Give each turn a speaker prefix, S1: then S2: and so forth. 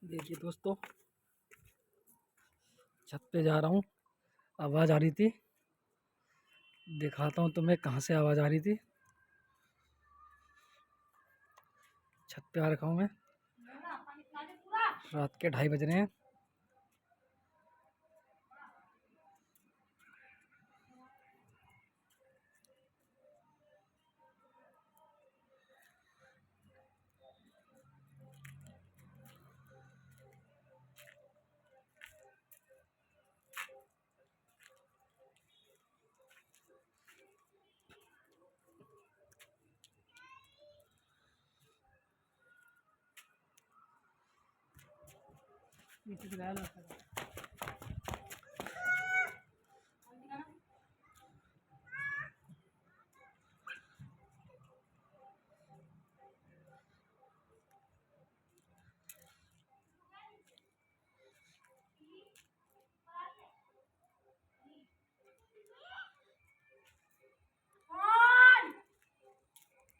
S1: देखिए दोस्तों, छत पे जा रहा हूँ। आवाज़ आ रही थी, दिखाता हूँ तुम्हें कहाँ से आवाज़ आ रही थी। छत पे आ रखा हूँ मैं। रात के 2:30 बज रहे हैं। नीचे से